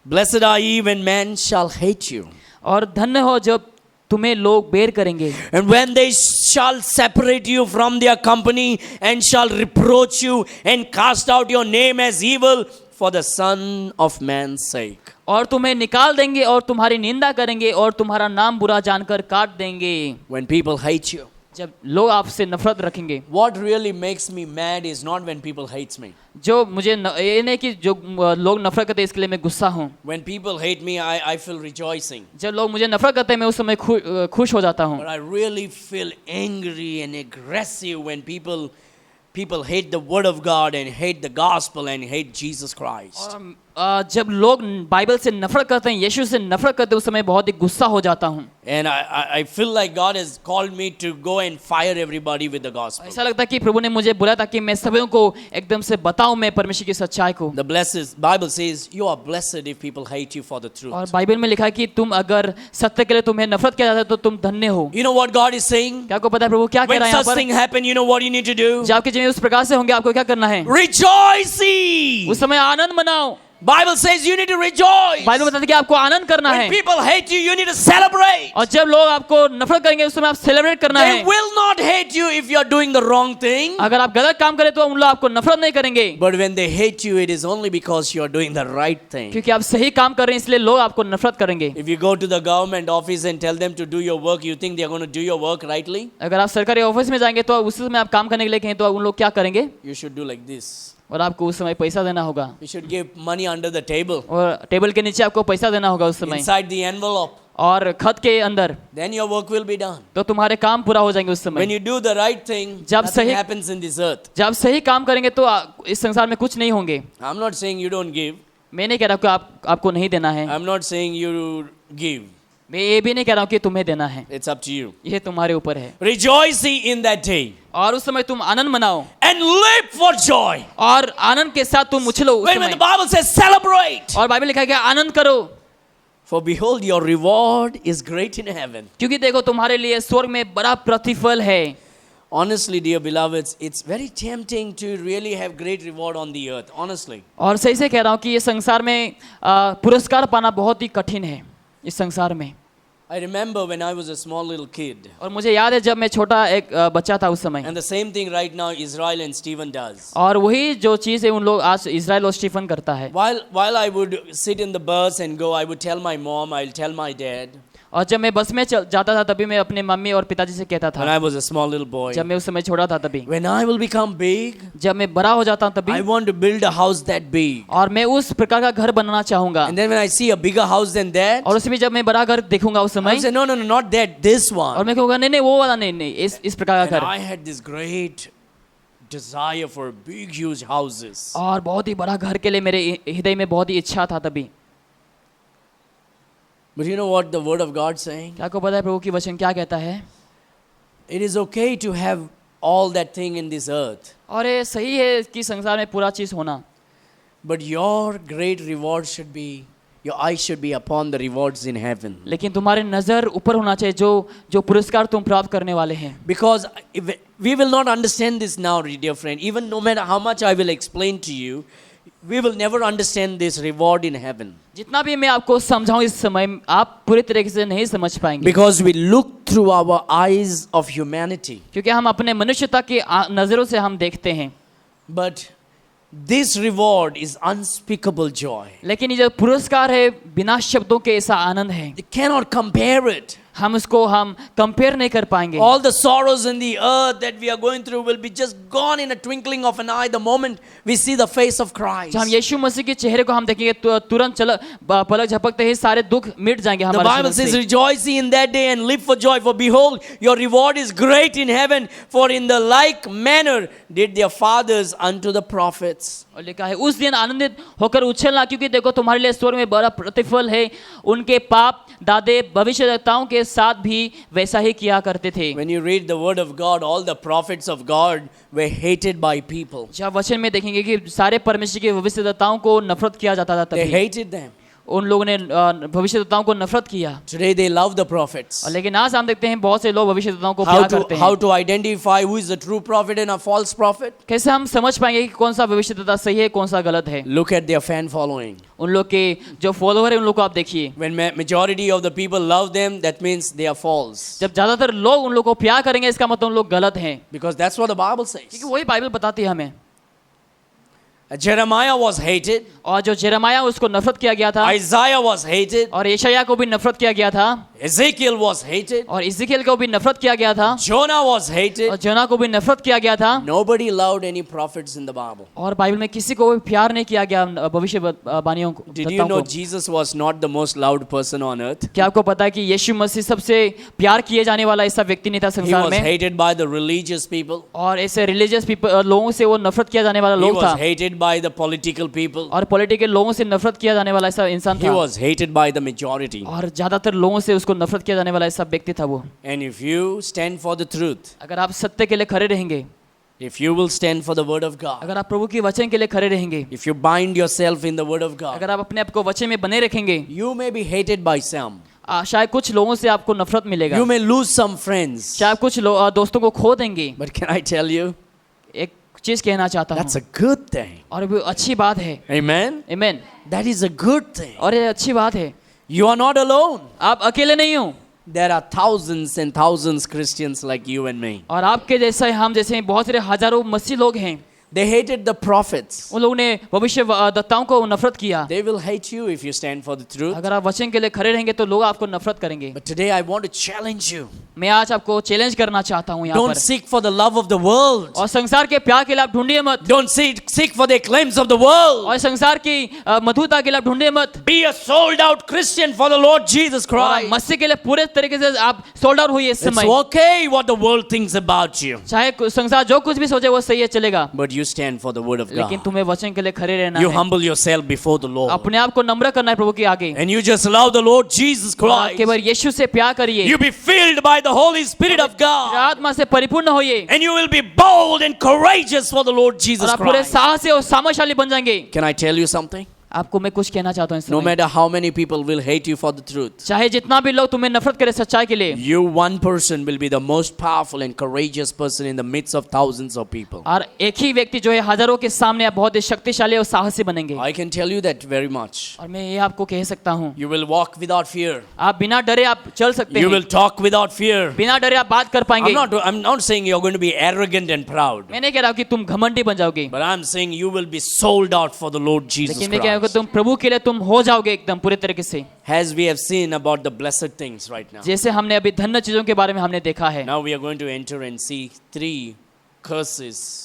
Blessed are ye when men shall hate you, और धन्य हो जब तुम्हें लोग बेर करेंगे, and when they shall separate you from their company, and shall reproach you, and cast out your name as evil for the Son of Man's sake. और तुम्हें निकाल देंगे और तुम्हारी निंदा करेंगे और तुम्हारा नाम बुरा जानकर काट देंगे। When people hate you, जब लोग आपसे नफरत रखेंगे। what really makes me mad is not when people hates me. जो मुझे ये नहीं कि जो लोग नफरत करते हैं इसके लिए मैं गुस्सा हूँ। When people hate me, I feel rejoicing. जब लोग मुझे नफरत करते हैं मैं उस समय खुश हो जाता हूँ। But I really feel angry and aggressive when people hate the word of God and hate the gospel and hate Jesus Christ. जब लोग बाइबल से नफरत करते हैं, यीशु से नफरत करते हैं, उस समय बहुत ही गुस्सा हो जाता हूँ। And I feel like God has called me to go and fire everybody with the gospel. ऐसा लगता है कि प्रभु ने मुझे बुलाया ताकि मैं सभी को एकदम से बताऊं मैं परमेश्वर की सच्चाई को। The Bible says you are blessed if people hate you for the truth. और बाइबल में लिखा है कि तुम अगर सत्य के लिए तुम्हें नफरत किया जाता है तो तुम धन्य हो। You know what God is saying? क्या आपको पता है प्रभु क्या कह When रहा है यहाँ such पर? thing happen, you know what you need to do? जब आपके जीवन में उस प्रकार से होंगे आपको क्या करना है? Rejoice ye! उस समय आनंद मनाओ। Bible says you need to rejoice. Bible बताती है कि आपको आनंद करना When है। people hate you, you need to celebrate. और जब लोग आपको नफरत करेंगे उस समय आप सेलिब्रेट करना They है। will not hate you if you are doing the wrong thing. अगर आप गलत काम करें तो उन लोग आपको नफरत नहीं करेंगे, But when they hate you, it is only because you are doing the right thing. क्योंकि आप सही काम कर रहे हैं इसलिए लोग आपको नफरत करेंगे। If you go to the government office and tell them to do your work, you think they are going to do your work rightly? अगर आप सरकारी ऑफिस में जाएंगे तो उस समय आप काम करने के लिए कहें तो उन लोग क्या करेंगे? You should do like this. और आपको उस समय पैसा देना होगा You should give money under the table, और टेबल के नीचे आपको पैसा देना होगा उस समय inside the envelope. और खत के अंदर, Then your work will be done. तो तुम्हारे काम पूरा हो जाएंगे उस When समय। you do the right thing, जब nothing सही- happens in this earth. जब आप सही काम करेंगे तो इस संसार में कुछ नहीं होंगे। I'm not saying you don't give. मैं नहीं कह रहा हूँ कि आपको नहीं देना है, I'm not saying you give. मैं ये भी नहीं कह रहा हूँ कि तुम्हें देना है, It's up to you. ये तुम्हारे ऊपर है। Rejoice ye in that day और उस समय तुम आनंद मनाओ and live for joy. और आनंद के साथ तुम उछलो उस When the समय। Bible says celebrate. और बाइबल लिखा है कि आनंद करो, For behold, your reward is great in heaven. क्योंकि देखो तुम्हारे लिए स्वर्ग में बड़ा प्रतिफल है। Honestly, dear beloveds, it's very tempting to really have great reward on the earth. Honestly. और सही से कह रहा हूँ कि ये संसार में पुरस्कार पाना बहुत ही कठिन है इस संसार में। I remember when I was a small little kid. और मुझे याद है जब मैं छोटा एक बच्चा था उस समय, And the same thing right now Israel and Stephen does. और वही जो चीज़ है उन लोग आज इजराइल और स्टीफन करता है। While I would sit in the bus and go, I would tell my mom, I'll tell my dad. और जब मैं बस में जाता था तभी मैं अपने मम्मी और पिताजी से कहता When था, I was a small little boy. जब मैं उस समय छोटा था तभी, When I will become big, जब मैं बड़ा हो जाता हूँ I तभी, want to build a house that big. और मैं उस प्रकार का घर बनाना चाहूंगा। And then when I see a bigger house than that, और उसमें जब मैं बड़ा घर देखूंगा उस I समय, say, no, not that, this और one. मैं कहूँगा नहीं नहीं वो वाला नहीं नहीं, इस प्रकार का And घर। I had this great desire for big, huge houses. और बहुत ही बड़ा घर के लिए मेरे हृदय में बहुत ही इच्छा था तभी। But you know what the word of God saying? क्या आपको पता है प्रभु की वचन क्या कहता है? It is okay to have all that thing in this earth. और ये सही है कि संसार में पूरा चीज होना, But your great reward should be, your eyes should be upon the rewards in heaven. लेकिन तुम्हारे नजर ऊपर होना चाहिए जो पुरस्कार तुम प्राप्त करने वाले हैं। Because we will not understand this now, dear friend. Even no matter how much I will explain to you, we will never understand this reward in heaven. जितना भी मैं आपको समझाऊं इस समय आप पूरी तरीके से नहीं समझ पाएंगे, Because we look through our eyes of humanity. क्योंकि हम अपने मनुष्यता की नजरों से हम देखते हैं। But this reward is unspeakable joy. लेकिन ये जो पुरस्कार है बिना शब्दों के ऐसा आनंद है, You cannot compare it. हम उसको हम कंपेयर नहीं कर पाएंगे। All the sorrows in the earth that we are going through will be just gone in a twinkling of an eye the moment we see the face of Christ. जब हम यीशु मसीह के चेहरे को हम देखेंगे तो तुरंत पलक झपकते ही सारे दुख मिट जाएंगे The हमारे Bible जीवन says, से। rejoice ye in that day and live for joy, for behold, your reward is great in heaven, for in the like manner did their fathers unto the prophets. और लिखा है उस दिन आनंदित होकर उछलना, क्योंकि देखो तुम्हारे लिए स्वर्ग में बड़ा प्रतिफल है, उनके पाप दादे भविष्यद्वक्ताओं के साथ भी वैसा ही किया करते थे। When you read the word of God, all the prophets of God were hated by people. जब वचन में देखेंगे कि सारे परमेश्वर के भविष्यद्वक्ताओं को नफरत किया जाता था, They तभी hated them. उन लोगों ने भविष्यद्वक्ताओं को नफरत किया। Today they love the prophets. और लेकिन आज हम देखते हैं बहुत से लोग भविष्यद्वक्ताओं को प्यार करते How हैं। to identify who is the true prophet and a false prophet? कैसे हम समझ पाएंगे कि कौन सा भविष्यद्वक्ता सही है, कौन सा गलत है? Look at their fan following. उन लोग के जो फॉलोअर है उन लोग को आप देखिए। When majority of the people love them, that means they are false. जब ज्यादातर लोग उन लोग को प्यार करेंगे इसका मतलब उन लोग गलत हैं, Because that's what the Bible says. क्योंकि वही बाइबल बताती है हमें। Jeremiah was hated. और जो जेरेमाया उसको नफरत किया गया था, Isaiah was hated. और यशायाह को भी नफरत किया गया था, Ezekiel was hated. और इज़िकियल को भी नफरत किया गया था, Jonah was और hated. जोना को भी नफरत किया गया था। Nobody loved any prophets in the Bible. और बाइबल में किसी को भी प्यार नहीं किया गया भविष्यवाणियों को। Did you know Jesus was not the most loved person on earth? क्या आपको पता है कि यीशु मसीह सबसे प्यार किए जाने वाला ऐसा व्यक्ति नहीं था He संसार was में, hated by the religious people. और ऐसे रिलीजियस लोगों से वो नफरत किया जाने वाला He लोग was था, hated by the political people. और पॉलिटिकल लोगों से नफरत किया जाने वाला ऐसा इंसान He था, was hated by the majority. और ज्यादातर लोगों से उसको नफरत किया जाने वाला ऐसा व्यक्ति था वो। And if you stand for the truth, अगर आप सत्य के लिए खड़े रहेंगे, if you will stand for the word of God, अगर आप प्रभु की वचन के लिए खड़े रहेंगे, if you bind yourself in the word of God, अगर आप अपने आप को वचन में बने रखेंगे, you may be hated by some. शायद कुछ लोगों से आपको नफरत मिलेगा, You may lose some friends. शायद कुछ दोस्तों को खो देंगे। But can I tell you, एक चीज कहना चाहता that's हूँ, a good thing. और वो अच्छी बात है। Amen? आमीन। That is a good thing. और ये अच्छी बात है, You are not alone. आप अकेले नहीं हो, There are thousands and thousands Christians like you and me. और आपके जैसा हम जैसे बहुत सारे हजारों मसीह लोग हैं। They hated the prophets. उन लोगों ने भविष्यद्वक्ताओं को नफरत किया। They will hate you if you stand for the truth. अगर आप वचन के लिए खड़े रहेंगे तो लोग आपको नफरत करेंगे। But today I want to challenge you. मैं आज आपको चैलेंज करना चाहता हूँ यहाँ Don't पर, seek for the love of the world. और संसार के प्यार के लिए आप ढूंढिए मत, Don't seek for the acclaims of the world. और संसार की मधुरता के लिए आप ढूंढिए मत। Be a sold out Christian for the Lord Jesus और आप Christ. मसीह के लिए पूरे तरीके से आप सोल्ड आउट हुई इस It's समय। okay what the world thinks about you. चाहे संसार जो कुछ भी सोचे वो सही है, चलेगा, But you stand for the word of लेकिन God. तुम्हें वचन के लिए खड़े रहना You है। humble yourself before the Lord. अपने आप को नम्र करना है प्रभु के आगे, And you just love the Lord Jesus और Christ. केवल यीशु से प्यार करिए, You be filled by the Holy Spirit of God. आत्मा से परिपूर्ण होइए, And you will be bold and courageous for the Lord और Jesus आप पूरे Christ. साहसी और सामर्थ्यशाली बन जाएंगे। Can I tell you something? आपको मैं कुछ कहना चाहता हूँ इस No समय, matter how many people will hate you for the truth, चाहे जितना भी लोग तुम्हें नफरत करे सच्चाई के लिए, you one person will be the most powerful and courageous person in the midst of thousands of people. और एक ही व्यक्ति जो है हजारों के सामने आप बहुत ही शक्तिशाली और साहसी बनेंगे। I can tell you that very much. और मैं ये आपको कह सकता हूँ, You will walk without fear. आप बिना डरे आप चल सकते You हैं, will talk without fear. बिना डरे आप बात कर पाएंगे। I'm not saying you're going to be arrogant and proud, मैं नहीं कह रहा हूँ कि तुम घमंडी बन जाओगे, but I'm saying you will be sold out for the Lord Jesus लेकिन मैं कह रहा हूँ कि Christ. तुम प्रभु के लिए तुम हो जाओगे एकदम पूरे तरीके से। As we have seen about the blessed things right now. जैसे हमने अभी धन्य चीजों के बारे में हमने देखा है, Now we are going to enter and see 3 curses.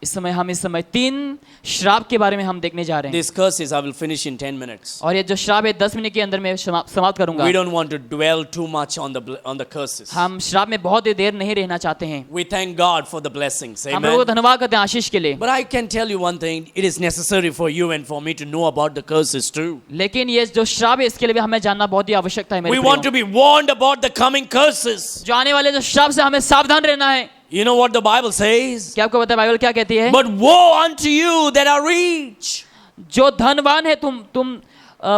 इस समय हम इस समय 3 श्राप के बारे में हम देखने जा रहे हैं। These curses I will finish in 10 minutes. और ये जो श्राप है 10 मिनट के अंदर मैं समाप्त करूंगा। We don't want to dwell too much on the curses. हम श्राप में बहुत ही देर नहीं रहना चाहते हैं। We thank God for the blessings. हम लोगों को Amen. धन्यवाद करते हैं आशीष के लिए, But I can tell you one thing, it is necessary for you and for me to know about the curses too. लेकिन ये जो श्राप है इसके लिए भी हमें जानना बहुत ही आवश्यकता है। We मेरे want to प्रियो, be warned about the coming curses. जो आने वाले जो श्राप से हमें सावधान रहना है। You know what the Bible says? क्या आपको पता है बाइबल क्या कहती है? But woe unto you that are rich. जो धनवान है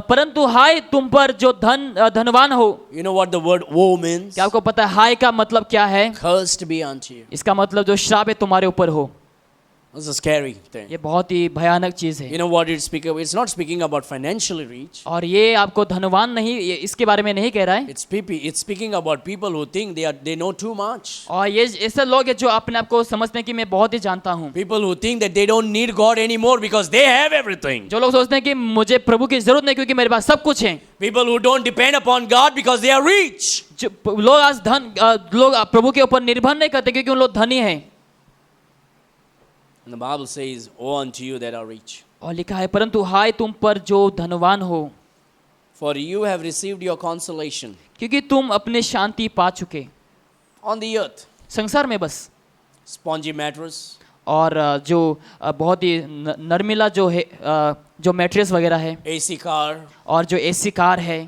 परंतु हाय तुम पर जो धनवान हो। You know what the word woe means? क्या आपको पता है हाय का मतलब क्या है? Cursed be unto you. इसका मतलब जो श्राप है तुम्हारे ऊपर हो। It's a scary thing. ये बहुत ही भयानक चीज है। You know what it's speaking? It's not speaking about financially reach. और ये आपको धनवान नहीं, ये इसके बारे में नहीं कह रहा है। It's speaking about people who think they know too much. और ये ऐसे लोग हैं जो अपने आप को समझते हैं कि मैं बहुत ही जानता हूँ। People who think that they don't need God anymore because they have everything. जो लोग सोचते हैं कि मुझे प्रभु की जरूरत नहीं क्योंकि मेरे पास सब कुछ है। People who don't depend upon God because they are rich. जो लोग आज लोग प्रभु के ऊपर निर्भर नहीं करते क्योंकि उन लोग धनी हैं। And the Bible says, "Woe unto you that are rich, और लिखा है परंतु हाय तुम पर जो धनवान हो, for you have received your consolation क्योंकि तुम अपने शांति पा चुके on the earth." संसार में बस। Spongy mattress, और जो बहुत ही नरमिला जो है जो मैट्रेस वगैरह है, AC car, और जो एसी कार है,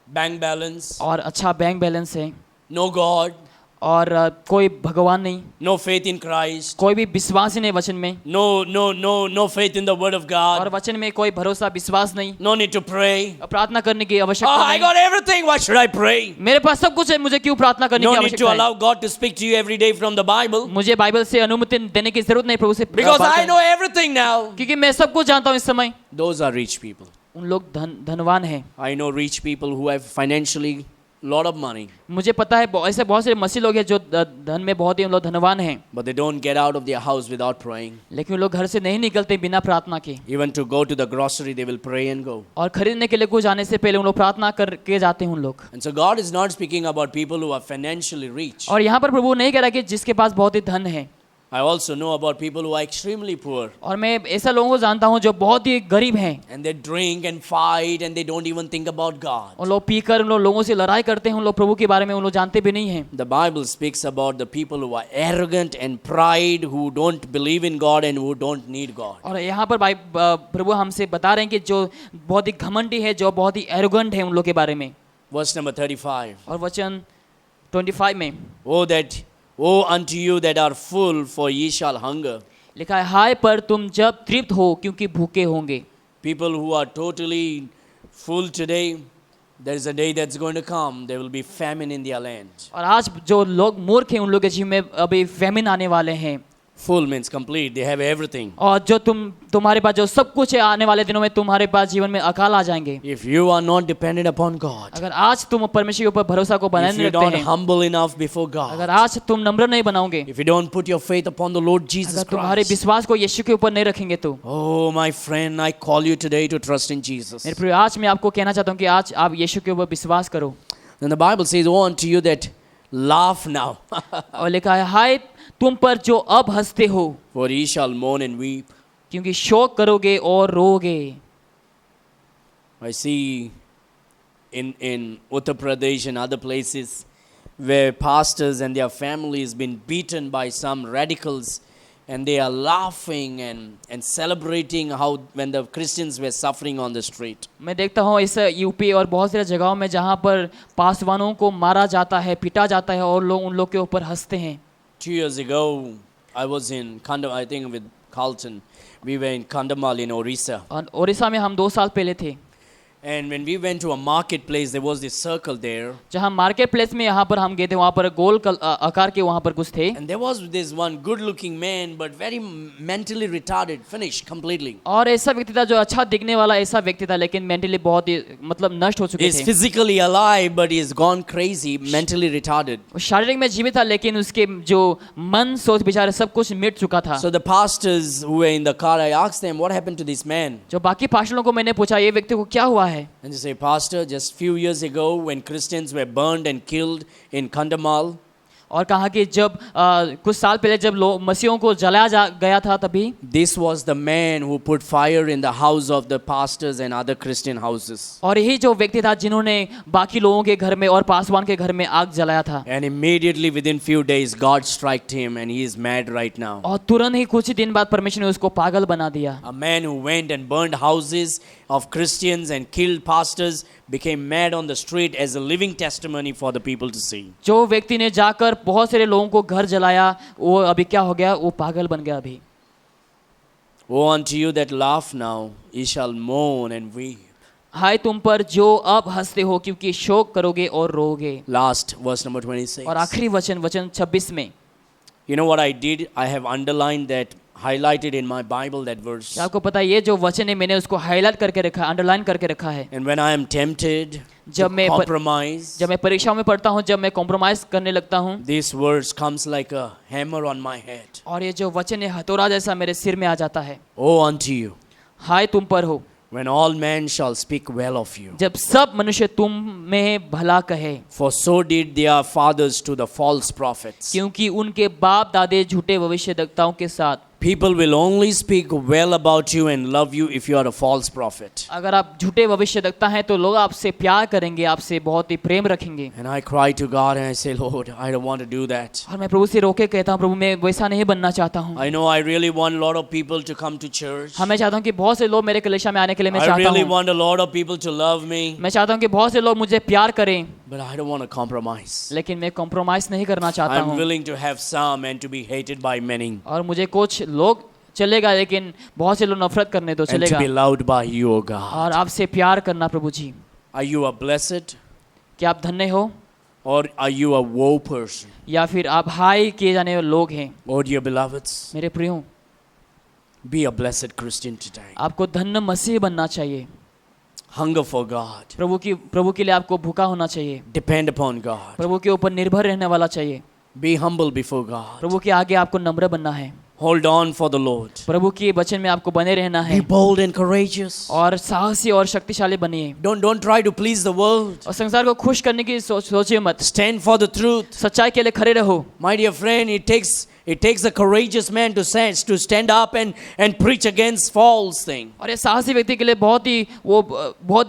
bank balance, और अच्छा बैंक बैलेंस है, no God, और कोई भगवान नहीं, no faith in Christ, कोई भी विश्वास ही नहीं वचन में, no faith in the word of और God, वचन में कोई भरोसा विश्वास नहीं, no need to pray. प्रार्थना करने की Oh, आवश्यकता I नहीं। got everything. Why should I pray? मेरे पास सब कुछ है, मुझे क्यों प्रार्थना करने No की need to आवश्यकता है? allow God to speak to you every day from the Bible मुझे बाइबल से अनुमति देने की जरूरत नहीं प्रभु से, because बात I करने- know everything now. क्योंकि मैं सब कुछ जानता हूँ इस समय। Those are rich people. उन लोग धनवान हैं। I know rich people who have financially lot of money, मुझे पता है ऐसे बहुत से मसीह लोग हैं जो धन में बहुत ही उन लोग धनवान हैं, but they don't get out of their house without praying. लेकिन उन लोग घर से नहीं निकलते बिना प्रार्थना के। Even to go to the grocery, they will pray and go. और खरीदने के लिए कुछ जाने से पहले उन लोग प्रार्थना करके जाते हैं उन लोग। And so God is not speaking about people who are financially rich. और यहाँ पर प्रभु नहीं कह रहा कि जिसके पास बहुत ही धन है। I also know about people who are extremely poor और मैं ऐसा लोगों को जानता हूँ जो बहुत ही गरीब हैं। and they drink and fight and they don't even think about God. उन लोग पीकर उन लोगों से लड़ाई करते हैं, उन लोग प्रभु के बारे में उन लोग जानते भी नहीं हैं। The Bible speaks about the people who are arrogant and pride, who don't believe in God and who don't need God. और यहाँ पर प्रभु हमसे बता रहे हैं कि जो बहुत ही घमंडी है, जो बहुत ही एरोगेंट है उन लोग के बारे में। Verse number 35. और वचन 25 में Woe unto you that are full, for ye shall hunger. लिखा है हाय पर तुम जब तृप्त हो क्योंकि भूखे होंगे। People who are totally full today, there is a day that's going to come, there will be famine in their land. और आज जो लोग मूर्ख हैं उन लोगों के जीवन में अभी फैमिन आने वाले हैं। Full means complete, they have everything. और जो तुम्हारे पास जो सब कुछ है, आने वाले दिनों में तुम्हारे पास जीवन में अकाल आ जाएंगे। If you are not dependent upon God, अगर आज तुम परमेश्वर के ऊपर भरोसा को बनाए if नहीं you रखते don't हैं, humble enough before अगर God, आज तुम नम्र नहीं बनाओगे, if you don't put your faith upon the Lord Jesus अगर तुम्हारे Christ, विश्वास को यीशु के ऊपर नहीं रखेंगे तो oh my friend, I call you today to trust in Jesus. मेरे प्रिय, आज मैं आपको कहना चाहता हूँ कि आज आप यीशु के ऊपर विश्वास करो। Then the Bible says, woe unto you that laugh now, और लिखा है हाय तुम पर जो अब हंसते हो, for ye shall mourn and weep. क्योंकि शोक करोगे और रोगे। I see in Uttar Pradesh and other places where pastors and their families been beaten by some radicals, and they are laughing and celebrating how when the Christians were suffering on the street. मैं देखता हूँ इस UP और बहुत सारे जगहों में जहाँ पर पासवानों को मारा जाता है, पीटा जाता है और लोग उन लोग के ऊपर हंसते हैं। 2 years ago, I was in Kandamal, I think with Carlton. We were in Kandamal in Orissa. और ओडिशा में हम 2 साल पहले थे। And when we went to a marketplace, there was this circle there. जहाँ मार्केट प्लेस में यहाँ पर हम गए थे, वहाँ पर गोल आकार के वहाँ पर कुछ थे। And there was this one good-looking man, but very mentally retarded, finished completely. और ऐसा व्यक्ति था जो अच्छा दिखने वाला ऐसा व्यक्ति था, लेकिन मेंटली बहुत ही मतलब नष्ट हो चुके He's थे। physically alive, but he's gone crazy, mentally retarded. वो शारीरिक में जीवित था, लेकिन उसके जो मन सोच विचार सब कुछ मिट चुका था। So the pastors who were in the car, I asked them, what happened to this man? जो बाकी पास्टरों को मैंने पूछा ये व्यक्ति को क्या हुआ है? And they say, Pastor, just few years ago when Christians were burned and killed in Kandamal, और कहा कि जब कुछ साल पहले जब मसीहों को जलाया गया था तभी this was the man who put fire in the house of the pastors and other Christian houses. और यही जो व्यक्ति था जिन्होंने बाकी लोगों के घर में और पासवान के घर में आग जलाया था। And immediately within few days, God struck him and he is mad right now. और तुरंत ही कुछ ही दिन बाद परमेश्वर ने उसको पागल बना दिया। A man who went and burned houses of Christians and killed pastors became mad on the street as a living testimony for the people to see. जो व्यक्ति ने जाकर बहुत सारे लोगों को घर जलाया, वो अभी क्या हो गया? वो पागल बन गया अभी। Woe unto you that laugh now, ye shall mourn and weep. हाय तुम पर जो अब हंसते हो क्योंकि शोक करोगे और रोगे। Last verse number 26. और आखिरी वचन 26 में You know what I did? I have underlined that highlighted in my Bible that verse. क्या आपको पता है ये जो वचन है मैंने उसको हाईलाइट करके रखा है, अंडरलाइन करके रखा है। And when I am tempted to जब मैं compromise, जब मैं परीक्षाओं में पढ़ता हूँ, जब मैं कॉम्प्रोमाइज करने लगता हूँ, this verse comes like a hammer on my head. और ये जो वचन है हथौड़ा जैसा मेरे सिर में आ जाता है। Woe unto you, हाय तुम पर हो, when all men shall speak well of you. जब सब मनुष्य तुम में भला कहे, For so did their fathers to the false prophets. क्योंकि उनके बाप दादे झूठे भविष्यद्वक्ताओं के साथ। People will only speak well about you and love you if you are a false prophet. अगर आप झूठे भविष्यद्वक्ता हैं तो लोग आपसे प्यार करेंगे, आपसे बहुत ही प्रेम रखेंगे। And I cry to God and I say, Lord, I don't want to do that. और मैं प्रभु से रोके कहता हूँ, प्रभु मैं वैसा नहीं बनना चाहता हूँ। I know I really want a lot of people to come to church. हाँ, मैं चाहता हूँ कि बहुत से लोग मेरे कलीसिया में आने के लिए मैं I चाहता really हूँ। want a lot of people to love me. मैं चाहता हूँ कि बहुत से लोग मुझे प्यार करें, But I don't want to compromise. लेकिन मैं कॉम्प्रोमाइज नहीं करना चाहता I'm हूँ। willing to have some and to be hated by many. और मुझे कुछ लोग चलेगा, लेकिन बहुत से लोग नफरत करने तो And to चलेगा। be loved by you, O God. और आपसे प्यार करना प्रभु जी। Are you a blessed क्या आप धन्य हो or are you a woe person? या फिर आप हाय किए जाने वाले लोग हैं? Oh dear beloveds, मेरे प्रियो, be a blessed Christian today. आपको धन्य मसीह बनना चाहिए। Hunger for God. प्रभु के लिए आपको भूखा होना चाहिए। Depend upon God. प्रभु के ऊपर निर्भर रहने वाला चाहिए। Be humble before God. प्रभु के आगे आपको नम्र बनना है। Hold on for the Lord. प्रभु के वचन में आपको बने रहना है। Be bold and courageous. और साहसी और शक्तिशाली बनिए। Don't try to please the world. और संसार को खुश करने की सोचिए मत। Stand for the truth. सच्चाई के लिए खड़े रहो। My dear friend, it takes a courageous man to stand up and preach against false thing. और ये साहसी व्यक्ति के लिए बहुत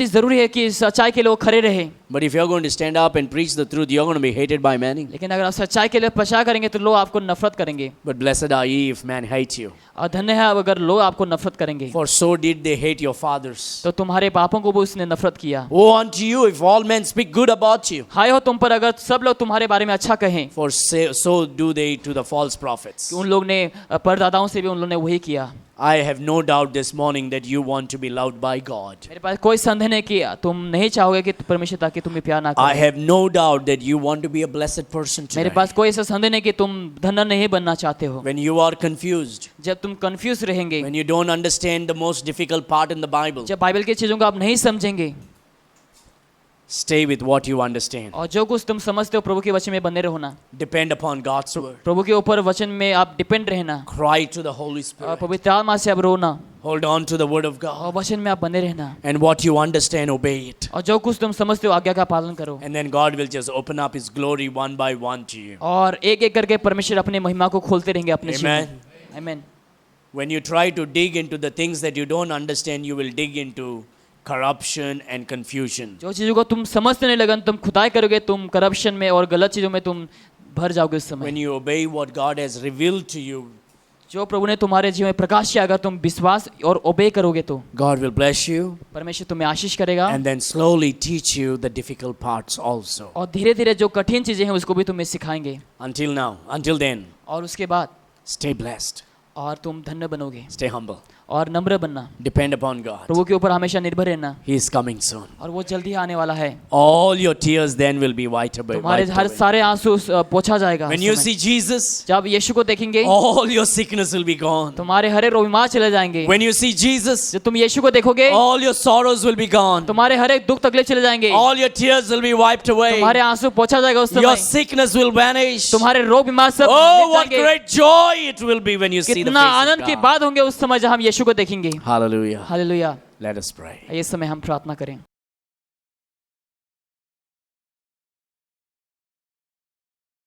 ही जरूरी है कि सच्चाई के लिए वो खड़े रहे। But if you're going to stand up and preach the truth, you're going to be hated by many. लेकिन अगर आप सच्चाई के लिए प्रचार करेंगे तो लोग आपको नफरत करेंगे। But blessed are ye if men hate you. और धन्य है अगर लोग आपको नफरत करेंगे। For so did they hate your fathers. तो तुम्हारे पापों को भी उसने नफरत किया। Woe unto you if all men speak good about you. हाय हो तुम पर अगर सब लोग तुम्हारे बारे में अच्छा कहें। For so do they to the false prophets. उन लोग ने परदादाओं से भी उन लोगों ने वही किया। I have no doubt this morning that you want to be loved by God. मेरे पास कोई संदेह नहीं कि तुम नहीं चाहोगे कि परमेश्वर ताकि तुम्हें प्यार ना I करे। have no doubt that you want to be a blessed person मेरे today. पास कोई ऐसा संदेह नहीं कि तुम धन्य नहीं बनना चाहते हो। When you are confused, जब तुम कंफ्यूज रहेंगे, when you don't understand the most difficult part in the Bible, जब बाइबल की चीजों को आप नहीं समझेंगे, stay with what you understand. और जो कुछ तुम समझते हो प्रभु के वचन में बने रहो ना। Depend upon God's word. प्रभु के ऊपर वचन में आप डिपेंड रहना। Cry to the Holy और Spirit. पवित्र आत्मा से आप रोना। Hold on to the word of और God. वचन में आप बने रहना। And what you understand, obey it. और जो कुछ तुम समझते हो आज्ञा का पालन करो। And then God will just open up His glory one by one to you. और एक एक करके परमेश्वर अपने महिमा को खोलते रहेंगे अपने जीवन Amen. में। आमीन। When you try to dig into the things that you don't understand, you will dig into corruption and confusion. जो चीजों को तुम समझते नहीं लगन तुम खुदाई करोगे, तुम करप्शन में और गलत चीजों में तुम भर जाओगे उस समय। When you obey what God has revealed to you, जो प्रभु ने तुम्हारे जीवन में प्रकाश किया, अगर तुम विश्वास और ओबे करोगे तो God will bless you परमेश्वर तुम्हें आशीष करेगा। and then slowly teach you the difficult parts also. और धीरे धीरे जो कठिन चीजें हैं उसको भी तुम्हें सिखाएंगे। Until then, और उसके बाद stay blessed, और तुम धन्य बनोगे stay humble, और नम्र बनना। depend upon God. प्रभु के ऊपर हमेशा निर्भर रहना। He is coming soon. और वो जल्दी आने वाला है। All your tears then will be wiped तुम्हारे हर away. सारे आंसू पोंछा जाएगा। When उस you समय। see Jesus, जब यीशु को देखेंगे all your sickness will be gone. तुम्हारे हरे रोग बीमार चले जाएंगे। When you see Jesus, जब तुम यीशु को देखोगे all your sorrows will be gone. तुम्हारे हर एक दुख तकलीफ चले जाएंगे। All your tears will be wiped away. तुम्हारे आंसू पोंछा जाएगा उस Your समय। sickness will vanish. तुम्हारे रोग बीमार सब Oh, मिट what जाएंगे। great joy it will be when you see the कितना face आनंद of की God. बात होंगे उस समय जब हम यीशु को देखेंगे। Hallelujah. Hallelujah. Let us pray. इस समय हम प्रार्थना करें।